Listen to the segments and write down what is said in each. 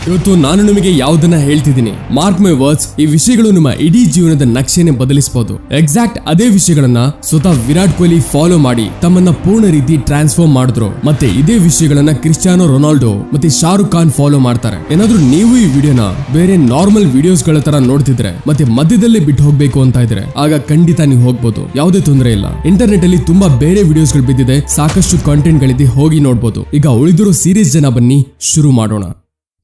ಇವತ್ತು ನಾನು ನಿಮಗೆ ಯಾವುದನ್ನ ಹೇಳ್ತಿದ್ದೀನಿ, ಮಾರ್ಕ್ ಮೈ ವರ್ಡ್ಸ್, ಈ ವಿಷಯಗಳು ನಿಮ್ಮ ಇಡೀ ಜೀವನದ ನಕ್ಷೆನೆ ಬದಲಿಸಬಹುದು. ಎಕ್ಸಾಕ್ಟ್ ಅದೇ ವಿಷಯಗಳನ್ನ ಸ್ವತಃ ವಿರಾಟ್ ಕೊಹ್ಲಿ ಫಾಲೋ ಮಾಡಿ ತಮ್ಮನ್ನ ಪೂರ್ಣ ರೀತಿ ಟ್ರಾನ್ಸ್ಫಾರ್ಮ್ ಮಾಡಿದ್ರು. ಮತ್ತೆ ಇದೇ ವಿಷಯಗಳನ್ನ ಕ್ರಿಸ್ಟಿಯಾನೋ ರೊನಾಲ್ಡೋ ಮತ್ತೆ ಶಾರುಖ್ ಖಾನ್ ಫಾಲೋ ಮಾಡ್ತಾರೆ. ಏನಾದ್ರೂ ನೀವು ಈ ವಿಡಿಯೋನ ಬೇರೆ ನಾರ್ಮಲ್ ವಿಡಿಯೋಸ್ ಗಳ ತರ ನೋಡ್ತಿದ್ರೆ ಮತ್ತೆ ಮಧ್ಯದಲ್ಲೇ ಬಿಟ್ಟು ಹೋಗ್ಬೇಕು ಅಂತ ಇದ್ರೆ ಆಗ ಖಂಡಿತ ನೀವು ಹೋಗ್ಬೋದು, ಯಾವುದೇ ತೊಂದರೆ ಇಲ್ಲ. ಇಂಟರ್ನೆಟ್ ಅಲ್ಲಿ ತುಂಬಾ ಬೇರೆ ವಿಡಿಯೋಸ್ ಗಳು ಬಿದ್ದಿದೆ, ಸಾಕಷ್ಟು ಕಾಂಟೆಂಟ್ ಗಳಿದೆ, ಹೋಗಿ ನೋಡ್ಬೋದು. ಈಗ ಉಳಿದಿರೋ ಸೀರೀಸ್ ಜನ ಬನ್ನಿ ಶುರು ಮಾಡೋಣ.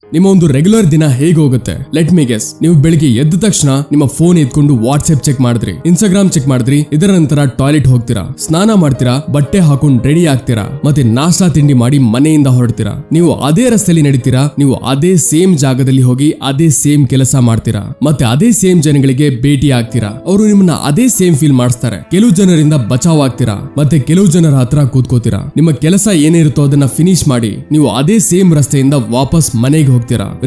ನಿಮ್ಮ ಒಂದು ರೆಗ್ಯುಲರ್ ದಿನ ಹೇಗೆ ಹೋಗುತ್ತೆ? Let me guess. ನೀವು ಬೆಳಿಗ್ಗೆ ಎದ್ದ ತಕ್ಷಣ ನಿಮ್ಮ ಫೋನ್ ಎತ್ಕೊಂಡು ವಾಟ್ಸ್ಆಪ್ ಚೆಕ್ ಮಾಡಿದ್ರಿ, ಇನ್ಸ್ಟಾಗ್ರಾಮ್ ಚೆಕ್ ಮಾಡಿದ್ರಿ, ಇದರ ನಂತರ ಟಾಯ್ಲೆಟ್ ಹೋಗ್ತೀರಾ, ಸ್ನಾನ ಮಾಡ್ತೀರಾ, ಬಟ್ಟೆ ಹಾಕೊಂಡು ರೆಡಿ ಆಗ್ತೀರಾ, ಮತ್ತೆ ನಾಷ್ಟಾ ತಿಂಡಿ ಮಾಡಿ ಮನೆಯಿಂದ ಹೊರಡ್ತೀರಾ. ನೀವು ಅದೇ ರಸ್ತೆಯಲ್ಲಿ ನಡೀತೀರಾ, ನೀವು ಅದೇ ಸೇಮ್ ಜಾಗದಲ್ಲಿ ಹೋಗಿ ಅದೇ ಸೇಮ್ ಕೆಲಸ ಮಾಡ್ತೀರಾ, ಮತ್ತೆ ಅದೇ ಸೇಮ್ ಜನಗಳಿಗೆ ಭೇಟಿ ಆಗ್ತೀರಾ. ಅವರು ನಿಮ್ಮನ್ನ ಅದೇ ಸೇಮ್ ಫೀಲ್ ಮಾಡಿಸ್ತಾರೆ. ಕೆಲವು ಜನರಿಂದ ಬಚಾವ್ ಆಗ್ತೀರಾ, ಮತ್ತೆ ಕೆಲವು ಜನರ ಹತ್ರ ಕೂತ್ಕೋತೀರಾ. ನಿಮ್ಮ ಕೆಲಸ ಏನಿರುತ್ತೋ ಅದನ್ನ ಫಿನಿಶ್ ಮಾಡಿ ನೀವು ಅದೇ ಸೇಮ್ ರಸ್ತೆಯಿಂದ ವಾಪಸ್ ಮನೆಗೆ ಹೋಗ್ತೀರಾ.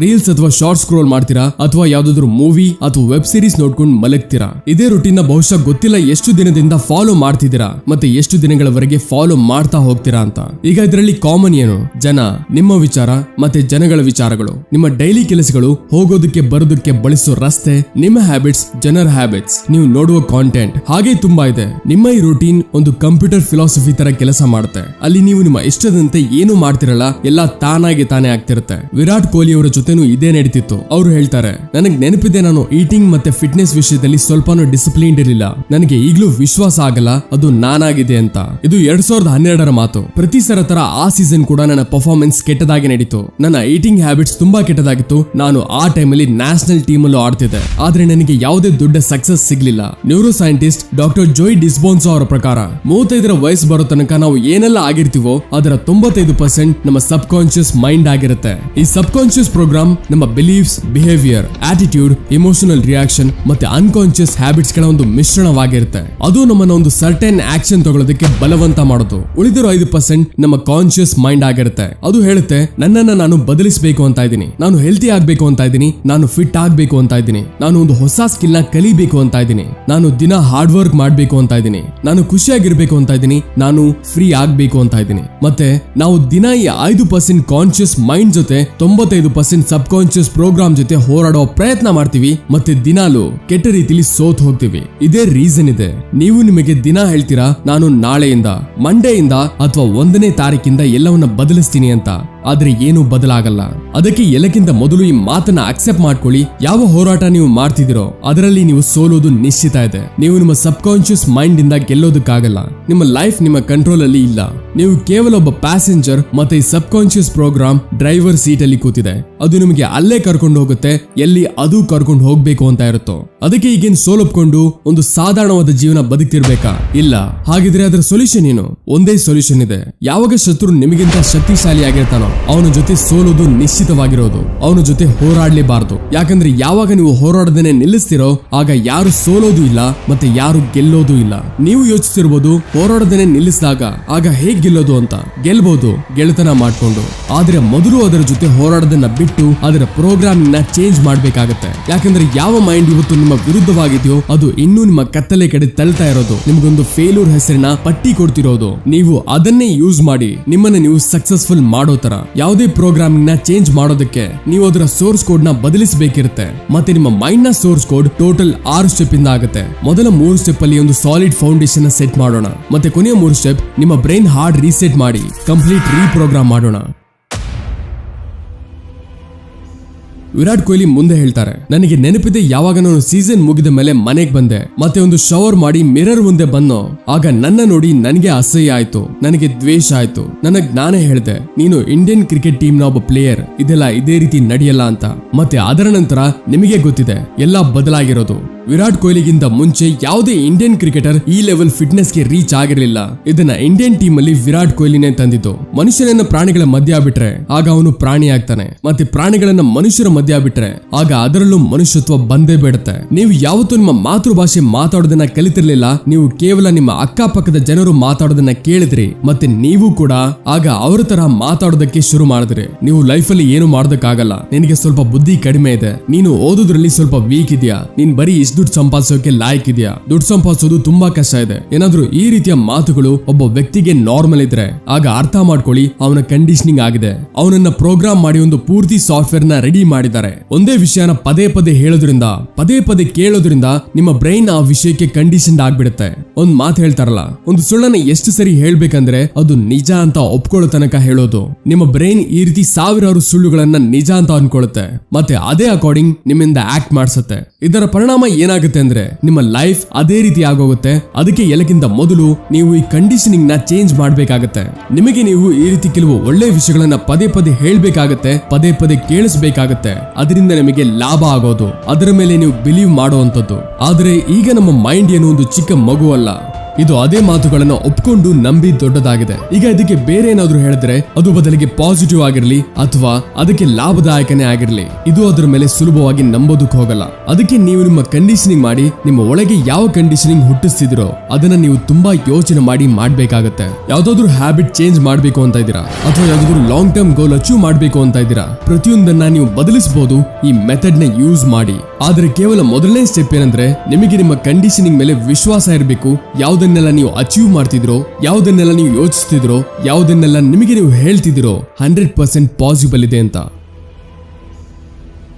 ರೀಲ್ಸ್ ಅಥವಾ ಶಾರ್ಟ್ ಸ್ಕ್ರೋಲ್ ಮಾಡ್ತೀರಾ, ಅಥವಾ ಯಾವ್ದಾದ್ರು ಮೂವಿ ಅಥವಾ ವೆಬ್ ಸೀರೀಸ್ ನೋಡ್ಕೊಂಡು ಮಲಗ್ತೀರಾ. ಇದೇ ರೂಟೀನ್ ಬಹುಶಃ ಗೊತ್ತಿಲ್ಲ ಎಷ್ಟು ದಿನದಿಂದ ಫಾಲೋ ಮಾಡ್ತಿದ್ದೀರಾ ಮತ್ತೆ ಎಷ್ಟು ದಿನಗಳವರೆಗೆ ಫಾಲೋ ಮಾಡ್ತಾ ಹೋಗ್ತೀರಾ ಅಂತ. ಈಗ ಇದರಲ್ಲಿ ಕಾಮನ್ ಏನು? ಜನ, ನಿಮ್ಮ ವಿಚಾರ ಮತ್ತೆ ಜನಗಳ ವಿಚಾರಗಳು, ನಿಮ್ಮ ಡೈಲಿ ಕೆಲಸಗಳು, ಹೋಗೋದಕ್ಕೆ ಬರೋದಕ್ಕೆ ಬಳಸೋ ರಸ್ತೆ, ನಿಮ್ಮ ಹ್ಯಾಬಿಟ್ಸ್, ಜನರ ಹ್ಯಾಬಿಟ್ಸ್, ನೀವು ನೋಡುವ ಕಾಂಟೆಂಟ್, ಹಾಗೆ ತುಂಬಾ ಇದೆ. ನಿಮ್ಮ ಈ ರೂಟೀನ್ ಒಂದು ಕಂಪ್ಯೂಟರ್ ಫಿಲಾಸಫಿ ತರ ಕೆಲಸ ಮಾಡುತ್ತೆ. ಅಲ್ಲಿ ನೀವು ನಿಮ್ಮ ಇಷ್ಟದಂತೆ ಏನು ಮಾಡ್ತಿರಲ್ಲ ಎಲ್ಲ ತಾನಾಗಿ ತಾನೇ ಆಗ್ತಿರುತ್ತೆ. ವಿರಾಟ್ ಕೊಹ್ಲಿ ಅವರ ಜೊತೆನೂ ಇದೇ ನಡೀತಿತ್ತು. ಅವರು ಹೇಳ್ತಾರೆ, ನನಗೆ ನೆನಪಿದೆ, ನಾನು ಈಟಿಂಗ್ ಮತ್ತೆ ಫಿಟ್ನೆಸ್ ವಿಷಯದಲ್ಲಿ ಸ್ವಲ್ಪನೂ ಡಿಸಿಪ್ಲಿನ್ ಇರಲಿಲ್ಲ. ನನಗೆ ಈಗಲೂ ವಿಶ್ವಾಸ ಆಗಲ್ಲ ಅದು ನಾನಾಗಿದೆ ಅಂತ. ಇದು 2012ರ ಮಾತು. ಪ್ರತಿ ಸಲ ತರ ಆ ಸೀಸನ್ ಕೂಡ ನನ್ನ ಪರ್ಫಾರ್ಮೆನ್ಸ್ ಕೆಟ್ಟದಾಗಿ ನಡೀತು. ನನ್ನ ಈಟಿಂಗ್ ಹ್ಯಾಬಿಟ್ಸ್ ತುಂಬಾ ಕೆಟ್ಟದಾಗಿತ್ತು. ನಾನು ಆ ಟೈಮಲ್ಲಿ ನ್ಯಾಷನಲ್ ಟೀಮ್ ಅಲ್ಲೂ ಆಡ್ತಿದ್ದೆ, ಆದ್ರೆ ನನಗೆ ಯಾವುದೇ ದೊಡ್ಡ ಸಕ್ಸಸ್ ಸಿಗ್ಲಿಲ್ಲ. ನ್ಯೂರೋ ಸೈಂಟಿಸ್ಟ್ ಡಾಕ್ಟರ್ ಜೋಯ್ ಡಿಸ್ಬೋನ್ಸಾ ಅವರ ಪ್ರಕಾರ 35ರ ವಯಸ್ಸು ಬರೋ ತನಕ ನಾವು ಏನೆಲ್ಲ ಆಗಿರ್ತೀವೋ ಅದರ 95% ನಮ್ಮ ಸಬ್ ಕಾನ್ಶಿಯಸ್ ಮೈಂಡ್ ಆಗಿರುತ್ತೆ. ಈ ಸಬ್ ಕಾನ್ಶಿಯಸ್ ಪ್ರೋಗ್ರಾಮ್ ನಮ್ಮ beliefs, behaviour, attitude, emotional reaction ಮತ್ತೆ ಅನ್ಕಾನ್ಶಿಯಸ್ ಹ್ಯಾಬಿಟ್ಸ್ ಗಳ ಒಂದು ಮಿಶ್ರಣವಾಗಿರುತ್ತೆ. ಅದು ನಮ್ಮನ್ನ ಒಂದು ಸರ್ಟೆನ್ ಆಕ್ಷನ್ ತಗೊಳ್ಳೋದಕ್ಕೆ ಬಲವಂತ ಮಾಡೋದು. ಉಳಿದಿರೋ 5% ನಮ್ಮ ಕಾನ್ಶಿಯಸ್ ಮೈಂಡ್ ಆಗಿರುತ್ತೆ. ಅದು ಹೇಳುತ್ತೆ, ನನ್ನನ್ನ ನಾನು ಬದಲಿಸಬೇಕು ಅಂತ ಇದ್ದೀನಿ, ನಾನು ಹೆಲ್ತಿ ಆಗ್ಬೇಕು ಅಂತ ಇದ್ದೀನಿ, ನಾನು ಫಿಟ್ ಆಗ್ಬೇಕು ಅಂತ ಇದ್ದೀನಿ, ನಾನು ಒಂದು ಹೊಸ ಸ್ಕಿಲ್ ನ ಕಲಿಬೇಕು ಅಂತ ಇದ್ದೀನಿ, ನಾನು ದಿನ ಹಾರ್ಡ್ ವರ್ಕ್ ಮಾಡ್ಬೇಕು ಅಂತ ಇದ್ದೀನಿ, ನಾನು ಖುಷಿಯಾಗಿರ್ಬೇಕು ಅಂತ ಇದ್ದೀನಿ, ನಾನು ಫ್ರೀ ಆಗ್ಬೇಕು ಅಂತ ಇದ್ದೀನಿ. ಮತ್ತೆ ನಾವು ದಿನ ಈ 5% ಕಾನ್ಶಿಯಸ್ ಮೈಂಡ್ ಜೊತೆ 95% ಸಬ್ ಕಾನ್ಶಿಯಸ್ ಪ್ರೋಗ್ರಾಮ್ ಜೊತೆ ಹೋರಾಡೋ ಪ್ರಯತ್ನ ಮಾಡ್ತೀವಿ, ಮತ್ತೆ ದಿನಾಲು ಕೆಟ್ಟ ರೀತಿಲಿ ಸೋತ್ ಹೋಗ್ತೀವಿ. ಇದೇ ರೀಸನ್ ಇದೆ. ನೀವು ನಿಮಗೆ ದಿನ ಹೇಳ್ತೀರಾ, ನಾನು ನಾಳೆಯಿಂದ, ಮಂಡೆಯಿಂದ ಅಥವಾ 1ನೇ ತಾರೀಕಿಂದ ಎಲ್ಲವನ್ನ ಬದಲಿಸ್ತೀನಿ ಅಂತ, ಆದ್ರೆ ಏನು ಬದಲಾಗಲ್ಲ. ಅದಕ್ಕೆ ಎಲ್ಲಕ್ಕಿಂತ ಮೊದಲು ಈ ಮಾತನ್ನ ಅಕ್ಸೆಪ್ಟ್ ಮಾಡ್ಕೊಳ್ಳಿ. ಯಾವ ಹೋರಾಟ ನೀವು ಮಾಡ್ತಿದಿರೋ ಅದರಲ್ಲಿ ನೀವು ಸೋಲೋದು ನಿಶ್ಚಿತ ಇದೆ. ನೀವು ನಿಮ್ಮ ಸಬ್ ಕಾನ್ಶಿಯಸ್ ಮೈಂಡ್ ಇಂದ ಗೆಲ್ಲೋದಕ್ಕಾಗಲ್ಲ. ನಿಮ್ಮ ಲೈಫ್ ನಿಮ್ಮ ಕಂಟ್ರೋಲ್ ಅಲ್ಲಿ ಇಲ್ಲ. ನೀವು ಕೇವಲ ಒಬ್ಬ ಪ್ಯಾಸೆಂಜರ್, ಮತ್ತೆ ಈ ಸಬ್ ಕಾನ್ಶಿಯಸ್ ಪ್ರೋಗ್ರಾಮ್ ಡ್ರೈವರ್ ಸೀಟ್ ಅಲ್ಲಿ ಕೂತಿದೆ. ಅದು ನಿಮಗೆ ಅಲ್ಲೇ ಕರ್ಕೊಂಡು ಹೋಗುತ್ತೆ ಎಲ್ಲಿ ಅದು ಕರ್ಕೊಂಡು ಹೋಗ್ಬೇಕು ಅಂತ ಇರುತ್ತೋ. ಅದಕ್ಕೆ ಈಗೇನ್ ಸೋಲೊಪ್ಕೊಂಡು ಒಂದು ಸಾಧಾರಣವಾದ ಜೀವನ ಬದುಕ್ತಿರ್ಬೇಕಾ? ಇಲ್ಲ. ಹಾಗಿದ್ರೆ ಅದರ ಸೊಲ್ಯೂಷನ್ ಏನು? ಒಂದೇ ಸೊಲ್ಯೂಷನ್ ಇದೆ. ಯಾವಾಗ ಶತ್ರು ನಿಮಗಿಂತ ಶಕ್ತಿಶಾಲಿ ಆಗಿರ್ತಾನೋ ಅವನ ಜೊತೆ ಸೋಲೋದು ನಿಶ್ಚಿತವಾಗಿರೋದು. ಅವನ ಜೊತೆ ಹೋರಾಡ್ಲೇಬಾರ್ದು. ಯಾಕಂದ್ರೆ ಯಾವಾಗ ನೀವು ಹೋರಾಡದೇನೆ ನಿಲ್ಲಿಸ್ತಿರೋ ಆಗ ಯಾರು ಸೋಲೋದು ಇಲ್ಲ ಮತ್ತೆ ಯಾರು ಗೆಲ್ಲೋದು ಇಲ್ಲ. ನೀವು ಯೋಚಿಸಿರ್ಬೋದು, ಹೋರಾಡದೇನೆ ನಿಲ್ಲಿಸಿದಾಗ ಆಗ ಹೇಗ್ ಗೆಲ್ಲೋದು ಅಂತ. ಗೆಲ್ಬಹುದು ಗೆಳೆತನ ಮಾಡ್ಕೊಂಡು, ಆದ್ರೆ ಮೊದಲು ಅದರ ಜೊತೆ ಹೋರಾಡೋದನ್ನ ಬಿಟ್ಟು ಅದರ ಪ್ರೋಗ್ರಾಮಿಂಗ್ ನ ಚೇಂಜ್ ಮಾಡ್ಬೇಕಾಗತ್ತೆ. ಯಾಕಂದ್ರೆ ಯಾವ ಮೈಂಡ್ ಇವತ್ತು ನಿಮ್ಮ ವಿರುದ್ಧವಾಗಿದೆಯೋ ಅದು ಇನ್ನೂ ನಿಮ್ಮ ಕತ್ತಲೆ ಕಡೆ ತಳ್ತಾ ಇರೋದು, ನಿಮ್ಗೊಂದು ಫೇಲ್ಯೂರ್ ಹೆಸರಿನ ಪಟ್ಟಿ ಕೊಡ್ತಿರೋದು. ನೀವು ಅದನ್ನೇ ಯೂಸ್ ಮಾಡಿ ನಿಮ್ಮನ್ನ ನೀವು ಸಕ್ಸಸ್ಫುಲ್ ಮಾಡೋ ತರ. ಯಾವುದೇ ಪ್ರೋಗ್ರಾಮಿಂಗ್ ನ ಚೇಂಜ್ ಮಾಡೋದಕ್ಕೆ ನೀವು ಅದರ ಸೋರ್ಸ್ ಕೋಡ್ ನ ಬದಲಿಸಬೇಕಿರುತ್ತೆ. ಮತ್ತೆ ನಿಮ್ಮ ಮೈಂಡ್ ನ ಸೋರ್ಸ್ ಕೋಡ್ ಟೋಟಲ್ 6 ಸ್ಟೆಪ್ ಇಂದ ಆಗುತ್ತೆ. ಮೊದಲ 3 ಸ್ಟೆಪ್ ಅಲ್ಲಿ ಒಂದು ಸಾಲಿಡ್ ಫೌಂಡೇಶನ್ ಸೆಟ್ ಮಾಡೋಣ. ಮತ್ತೆ ಕೊನೆಯ 3 ಸ್ಟೆಪ್ ನಿಮ್ಮ ಬ್ರೈನ್ ಹಾರ್ಡ್ ರೀಸೆಟ್ ಮಾಡಿ ಕಂಪ್ಲೀಟ್ ರೀಪ್ರೋಗ್ರಾಮ್ ಮಾಡೋಣ. ವಿರಾಟ್ ಕೊಹ್ಲಿ ಮುಂದೆ ಹೇಳ್ತಾರೆ, ನನಗೆ ನೆನಪಿದೆ ಯಾವಾಗ ನಾನು ಸೀಸನ್ ಮುಗಿದ ಮೇಲೆ ಮನೆಗೆ ಬಂದೆ ಮತ್ತೆ ಒಂದು ಶವರ್ ಮಾಡಿ ಮಿರರ್ ಮುಂದೆ ಬಂದೋ ಆಗ ನನ್ನ ನೋಡಿ ನನಗೆ ಅಸಹ್ಯ ಆಯ್ತು, ನನಗೆ ದ್ವೇಷ ಆಯ್ತು. ನನಗ್ ನಾನೇ ಹೇಳ್ದೆ, ನೀನು ಇಂಡಿಯನ್ ಕ್ರಿಕೆಟ್ ಟೀಮ್ ನ ಒಬ್ಬ ಪ್ಲೇಯರ್, ಇದೆಲ್ಲ ಇದೇ ರೀತಿ ನಡೆಯಲ್ಲ ಅಂತ. ಮತ್ತೆ ಅದರ ನಂತರ ನಿಮಗೆ ಗೊತ್ತಿದೆ ಎಲ್ಲ ಬದಲಾಗಿರೋದು. ವಿರಾಟ್ ಕೊಹ್ಲಿಗಿಂತ ಮುಂಚೆ ಯಾವುದೇ ಇಂಡಿಯನ್ ಕ್ರಿಕೆಟರ್ ಈ ಲೆವೆಲ್ ಫಿಟ್ನೆಸ್ ಗೆ ರೀಚ್ ಆಗಿರಲಿಲ್ಲ. ಇದನ್ನ ಇಂಡಿಯನ್ ಟೀಮ್ ಅಲ್ಲಿ ವಿರಾಟ್ ಕೊಹ್ಲಿನೇ ತಂದಿದ್ದು. ಮನುಷ್ಯನನ್ನ ಪ್ರಾಣಿಗಳ ಮಧ್ಯ ಬಿಟ್ರೆ ಆಗ ಅವನು ಪ್ರಾಣಿ ಆಗ್ತಾನೆ, ಮತ್ತೆ ಪ್ರಾಣಿಗಳನ್ನ ಮನುಷ್ಯರ ಮಧ್ಯ ಬಿಟ್ರೆ ಆಗ ಅದರಲ್ಲೂ ಮನುಷ್ಯತ್ವ ಬಂದೇ ಬಿಡುತ್ತೆ. ನೀವು ಯಾವತ್ತೂ ನಿಮ್ಮ ಮಾತೃಭಾಷೆ ಮಾತಾಡೋದನ್ನ ಕಲಿತಿರ್ಲಿಲ್ಲ, ನೀವು ಕೇವಲ ನಿಮ್ಮ ಅಕ್ಕಪಕ್ಕದ ಜನರು ಮಾತಾಡೋದನ್ನ ಕೇಳಿದ್ರಿ, ಮತ್ತೆ ನೀವು ಕೂಡ ಆಗ ಅವರ ತರ ಮಾತಾಡೋದಕ್ಕೆ ಶುರು ಮಾಡಿದ್ರಿ. ನೀವು ಲೈಫ್ ಅಲ್ಲಿ ಏನು ಮಾಡೋದಕ್ಕಾಗಲ್ಲ, ನಿನಗೆ ಸ್ವಲ್ಪ ಬುದ್ಧಿ ಕಡಿಮೆ ಇದೆ, ನೀನು ಓದೋದ್ರಲ್ಲಿ ಸ್ವಲ್ಪ ವೀಕ್ ಇದೆಯಾ, ನೀನ್ ಬರೀ ಇಷ್ಟ ದುಡ್ಡು ಸಂಪಾದಿಸೋಕೆ ಲಾಯಕ್ ಇದೆಯಾ, ದುಡ್ಡು ಸಂಪಾದಿಸೋದು ತುಂಬಾ ಕಷ್ಟ ಇದೆ, ಏನಾದ್ರೂ ಈ ರೀತಿಯ ಮಾತುಗಳು ಒಬ್ಬ ವ್ಯಕ್ತಿಗೆ ನಾರ್ಮಲ್ ಇದ್ರೆ ಆಗ ಅರ್ಥ ಮಾಡ್ಕೊಳ್ಳಿ ಅವನ ಕಂಡೀಷನಿಂಗ್ ಆಗಿದೆ. ಅವನನ್ನ ಪ್ರೋಗ್ರಾಮ್ ಮಾಡಿ ಒಂದು ಪೂರ್ತಿ ಸಾಫ್ಟ್ವೇರ್ ನ ರೆಡಿ ಮಾಡಿದ್ದಾರೆ. ಒಂದೇ ವಿಷಯನ ಪದೇ ಪದೇ ಹೇಳೋದ್ರಿಂದ, ಪದೇ ಪದೇ ಕೇಳೋದ್ರಿಂದ ನಿಮ್ಮ ಬ್ರೈನ್ ಆ ವಿಷಯಕ್ಕೆ ಕಂಡೀಷನ್ ಆಗ್ಬಿಡುತ್ತೆ. ಒಂದ್ ಮಾತು ಹೇಳ್ತಾರಲ್ಲ, ಒಂದು ಸುಳ್ಳನ್ನ ಎಷ್ಟು ಸರಿ ಹೇಳ್ಬೇಕಂದ್ರೆ ಅದು ನಿಜ ಅಂತ ಒಪ್ಕೊಳ್ಳೋ ತನಕ ಹೇಳೋದು. ನಿಮ್ಮ ಬ್ರೈನ್ ಈ ರೀತಿ ಸಾವಿರಾರು ಸುಳ್ಳುಗಳನ್ನ ನಿಜ ಅಂತ ಅನ್ಕೊಳ್ಳುತ್ತೆ, ಮತ್ತೆ ಅದೇ ಅಕಾರ್ಡಿಂಗ್ ನಿಮ್ಮಿಂದ ಆಕ್ಟ್ ಮಾಡಿಸುತ್ತೆ. ಇದರ ಪರಿಣಾಮ ಏನಾಗುತ್ತೆ ಅಂದ್ರೆ ನಿಮ್ಮ ಲೈಫ್ ಅದೇ ರೀತಿ ಆಗೋಗುತ್ತೆ. ಅದಕ್ಕೆ ಎಲ್ಲಕ್ಕಿಂತ ಮೊದಲು ನೀವು ಈ ಕಂಡೀಷನಿಂಗ್ ನ ಚೇಂಜ್ ಮಾಡ್ಬೇಕಾಗತ್ತೆ. ನಿಮಗೆ ನೀವು ಈ ರೀತಿ ಕೆಲವು ಒಳ್ಳೆ ವಿಷಯಗಳನ್ನ ಪದೇ ಪದೇ ಹೇಳ್ಬೇಕಾಗತ್ತೆ, ಪದೇ ಪದೇ ಕೇಳಿಸ್ಬೇಕಾಗತ್ತೆ. ಅದರಿಂದ ನಿಮಗೆ ಲಾಭ ಆಗೋದು, ಅದರ ಮೇಲೆ ನೀವು ಬಿಲೀವ್ ಮಾಡುವಂತದ್ದು. ಆದ್ರೆ ಈಗ ನಮ್ಮ ಮೈಂಡ್ ಏನು ಒಂದು ಚಿಕ್ಕ ಮಗು ಅಲ್ಲ, ಇದು ಅದೇ ಮಾತುಗಳನ್ನ ಒಪ್ಕೊಂಡು ನಂಬಿ ದೊಡ್ಡದಾಗಿದೆ. ಈಗ ಇದಕ್ಕೆ ಬೇರೆ ಏನಾದ್ರೂ ಹೇಳಿದ್ರೆ ಅದು ಬದಲಿಗೆ ಪಾಸಿಟಿವ್ ಆಗಿರ್ಲಿ ಅಥವಾ ಅದಕ್ಕೆ ಲಾಭದಾಯಕನೇ ಆಗಿರ್ಲಿ, ಇದು ಅದರ ಮೇಲೆ ಸುಲಭವಾಗಿ ನಂಬೋದಕ್ಕೆ ಹೋಗಲ್ಲ. ಅದಕ್ಕೆ ನೀವು ನಿಮ್ಮ ಕಂಡೀಷನಿಂಗ್ ಮಾಡಿ ನಿಮ್ಮ ಒಳಗೆ ಯಾವ ಕಂಡೀಷನಿಂಗ್ ಹುಟ್ಟಿಸ್ತಿದಿರೋ ಅದನ್ನ ನೀವು ತುಂಬಾ ಯೋಚನೆ ಮಾಡಿ ಮಾಡ್ಬೇಕಾಗತ್ತೆ. ಯಾವ್ದಾದ್ರು ಹ್ಯಾಬಿಟ್ ಚೇಂಜ್ ಮಾಡ್ಬೇಕು ಅಂತ ಇದ್ದೀರಾ ಅಥವಾ ಯಾವ್ದಾದ್ರು ಲಾಂಗ್ ಟರ್ಮ್ ಗೋಲ್ ಅಚೀವ್ ಮಾಡ್ಬೇಕು ಅಂತ ಇದ್ದೀರಾ, ಪ್ರತಿಯೊಂದನ್ನ ನೀವು ಬದಲಿಸಬಹುದು ಈ ಮೆಥಡ್ ನ ಯೂಸ್ ಮಾಡಿ. ಆದ್ರೆ ಕೇವಲ ಮೊದಲನೇ ಸ್ಟೆಪ್ ಏನಂದ್ರೆ ನಿಮಗೆ ನಿಮ್ಮ ಕಂಡೀಷನಿಂಗ್ ಮೇಲೆ ವಿಶ್ವಾಸ ಇರಬೇಕು. ಯಾವುದನ್ನೆಲ್ಲ ನೀವು ಅಚೀವ್ ಮಾಡ್ತಿದ್ರೋ, ಯಾವುದನ್ನೆಲ್ಲ ನೀವು ಯೋಚಿಸ್ತಿದ್ರೋ, ಯಾವುದನ್ನೆಲ್ಲ ನಿಮಗೆ ನೀವು ಹೇಳ್ತಿದಿರೋ 100% ಪಾಸಿಬಲ್ ಇದೆ ಅಂತ.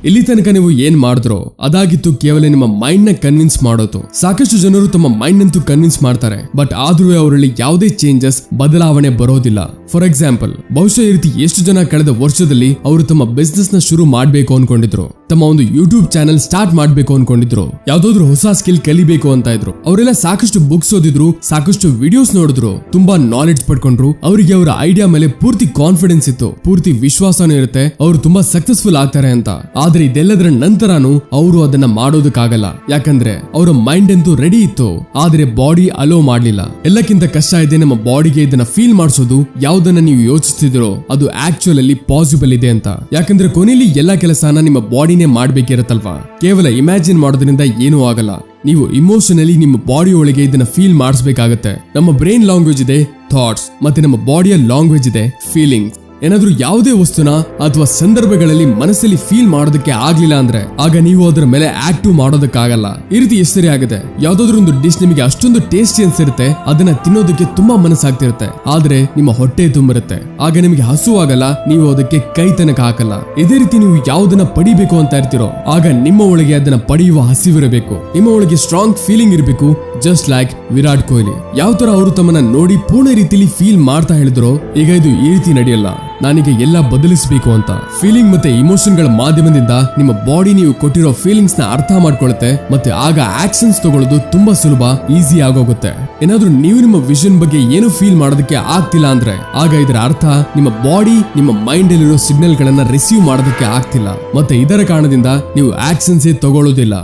ಇಲ್ಲಿ ತನಕ ನೀವು ಏನ್ ಮಾಡಿದ್ರೋ ಅದಾಗಿತ್ತು ಕೇವಲ ನಿಮ್ಮ ಮೈಂಡ್ ನ ಕನ್ವಿನ್ಸ್ ಮಾಡೋದು. ಸಾಕಷ್ಟು ಜನರು ತಮ್ಮ ಮೈಂಡ್ ಅಂತೂ ಕನ್ವಿನ್ಸ್ ಮಾಡ್ತಾರೆ, ಬಟ್ ಆದ್ರೂ ಅವರಲ್ಲಿ ಯಾವುದೇ ಚೇಂಜಸ್ ಬದಲಾವಣೆ ಬರೋದಿಲ್ಲ. ಫಾರ್ ಎಕ್ಸಾಂಪಲ್, ಬಹುಶಃ ಈ ರೀತಿ ಎಷ್ಟು ಜನ ಕಳೆದ ವರ್ಷದಲ್ಲಿ ಅವರು ತಮ್ಮ ಬಿಸ್ನೆಸ್ ನ ಶುರು ಮಾಡ್ಬೇಕು ಅನ್ಕೊಂಡಿದ್ರು, ತಮ್ಮ ಒಂದು ಯೂಟ್ಯೂಬ್ ಚಾನೆಲ್ ಸ್ಟಾರ್ಟ್ ಮಾಡ್ಬೇಕು ಅನ್ಕೊಂಡಿದ್ರು, ಯಾವ್ದಾದ್ರು ಹೊಸ ಸ್ಕಿಲ್ ಕಲಿಬೇಕು ಅಂತ ಇದ್ರು. ಅವರೆಲ್ಲ ಸಾಕಷ್ಟು ಬುಕ್ಸ್ ಓದಿದ್ರು, ಸಾಕಷ್ಟು ವಿಡಿಯೋಸ್ ನೋಡಿದ್ರು, ತುಂಬಾ ನಾಲೆಡ್ಜ್ ಪಡ್ಕೊಂಡ್ರು. ಅವರಿಗೆ ಅವರ ಐಡಿಯಾ ಮೇಲೆ ಪೂರ್ತಿ ಕಾನ್ಫಿಡೆನ್ಸ್ ಇತ್ತು, ಪೂರ್ತಿ ವಿಶ್ವಾಸನೂ ಇರುತ್ತೆ, ಅವರು ತುಂಬಾ ಸಕ್ಸಸ್ಫುಲ್ ಆಗ್ತಾರೆ ಅಂತ. ಆದ್ರೆ ಇದೆಲ್ಲದರ ನಂತರನೂ ಅವರು ಅದನ್ನ ಮಾಡೋದಕ್ಕಾಗಲ್ಲ, ಯಾಕಂದ್ರೆ ಅವರ ಮೈಂಡ್ ಅಂತೂ ರೆಡಿ ಇತ್ತು, ಆದ್ರೆ ಬಾಡಿ ಅಲೋ ಮಾಡ್ಲಿಲ್ಲ. ಎಲ್ಲಕ್ಕಿಂತ ಕಷ್ಟ ಇದೆ ನಮ್ಮ ಬಾಡಿಗೆ ಇದನ್ನ ಫೀಲ್ ಮಾಡಿಸೋದು, ಯಾವ್ದನ್ನ ನೀವು ಯೋಚಿಸ್ತಿದಿರೋ ಅದು ಆಕ್ಚುಲ್ ಅಲ್ಲಿ ಪಾಸಿಬಲ್ ಇದೆ ಅಂತ. ಯಾಕಂದ್ರೆ ಕೊನೆಯಲ್ಲಿ ಎಲ್ಲಾ ಕೆಲಸನ ನಿಮ್ಮ ಬಾಡಿನೇ ಮಾಡ್ಬೇಕಿರತ್ತಲ್ವಾ. ಕೇವಲ ಇಮ್ಯಾಜಿನ್ ಮಾಡೋದ್ರಿಂದ ಏನೂ ಆಗಲ್ಲ. ನೀವು ಇಮೋಷನಲಿ ನಿಮ್ಮ ಬಾಡಿ ಒಳಗೆ ಇದನ್ನ ಫೀಲ್ ಮಾಡಿಸ್ಬೇಕಾಗತ್ತೆ. ನಮ್ಮ ಬ್ರೈನ್ ಲ್ಯಾಂಗ್ವೇಜ್ ಇದೆ ಥಾಟ್ಸ್, ಮತ್ತೆ ನಮ್ಮ ಬಾಡಿಯ ಲ್ಯಾಂಗ್ವೇಜ್ ಇದೆ ಫೀಲಿಂಗ್ಸ್. ಏನಾದ್ರೂ ಯಾವುದೇ ವಸ್ತುನ ಅಥವಾ ಸಂದರ್ಭಗಳಲ್ಲಿ ಮನಸ್ಸಲ್ಲಿ ಫೀಲ್ ಮಾಡೋದಕ್ಕೆ ಆಗ್ಲಿಲ್ಲ ಅಂದ್ರೆ ಆಗ ನೀವು ಅದರ ಮೇಲೆ ಆಕ್ಟಿವ್ ಮಾಡೋದಕ್ಕಾಗಲ್ಲ. ಈ ರೀತಿ ಎಷ್ಟು ಸರಿ ಆಗುತ್ತೆ, ಯಾವ್ದಾದ್ರು ಒಂದು ಡಿಶ್ ನಿಮಗೆ ಅಷ್ಟೊಂದು ಟೇಸ್ಟಿ ಅನ್ಸಿರುತ್ತೆ, ಅದನ್ನ ತಿನ್ನೋದಕ್ಕೆ ತುಂಬಾ ಮನಸ್ಸಾಗ್ತಿರುತ್ತೆ, ಆದ್ರೆ ನಿಮ್ಮ ಹೊಟ್ಟೆ ತುಂಬಿರುತ್ತೆ, ಆಗ ನಿಮಗೆ ಹಸುವಾಗಲ್ಲ, ನೀವು ಅದಕ್ಕೆ ಕೈ ತನಕ ಹಾಕಲ್ಲ. ಇದೇ ರೀತಿ ನೀವು ಯಾವುದನ್ನ ಪಡಿಬೇಕು ಅಂತ ಇರ್ತೀರೋ ಆಗ ನಿಮ್ಮ ಒಳಗೆ ಅದನ್ನ ಪಡೆಯುವ ಹಸಿವಿರಬೇಕು, ನಿಮ್ಮ ಒಳಗೆ ಸ್ಟ್ರಾಂಗ್ ಫೀಲಿಂಗ್ ಇರಬೇಕು. ಜಸ್ಟ್ ಲೈಕ್ ವಿರಾಟ್ ಕೊಹ್ಲಿ, ಯಾವ ತರ ಅವರು ತಮ್ಮನ್ನ ನೋಡಿ ಪೂರ್ಣ ರೀತಿಯಲ್ಲಿ ಫೀಲ್ ಮಾಡ್ತಾ ಹೇಳಿದ್ರು, ಈಗ ಇದು ಈ ರೀತಿ ನಡೆಯಲ್ಲ, ನಾನೀಗ ಎಲ್ಲ ಬದಲಿಸಬೇಕು ಅಂತ. ಫೀಲಿಂಗ್ ಮತ್ತೆ ಇಮೋಷನ್ ಗಳ ಮಾಧ್ಯಮದಿಂದ ನಿಮ್ಮ ಬಾಡಿ ನೀವು ಕೊಟ್ಟಿರೋ ಫೀಲಿಂಗ್ಸ್ ನ ಅರ್ಥ ಮಾಡ್ಕೊಳ್ಳುತ್ತೆ, ಮತ್ತೆ ಆಗ ಆಕ್ಷನ್ಸ್ ತಗೊಳ್ಳೋದು ತುಂಬಾ ಸುಲಭ, ಈಸಿ ಆಗೋಗುತ್ತೆ. ಏನಾದ್ರೂ ನೀವು ನಿಮ್ಮ ವಿಷನ್ ಬಗ್ಗೆ ಏನು ಫೀಲ್ ಮಾಡೋದಕ್ಕೆ ಆಗ್ತಿಲ್ಲ ಅಂದ್ರೆ ಆಗ ಇದರ ಅರ್ಥ ನಿಮ್ಮ ಬಾಡಿ ನಿಮ್ಮ ಮೈಂಡ್ ಅಲ್ಲಿರೋ ಸಿಗ್ನಲ್ ಗಳನ್ನ ರಿಸೀವ್ ಮಾಡೋದಕ್ಕೆ ಆಗ್ತಿಲ್ಲ, ಮತ್ತೆ ಇದರ ಕಾರಣದಿಂದ ನೀವು ಆಕ್ಷನ್ಸ್ ತಗೊಳ್ಳೋದಿಲ್ಲ.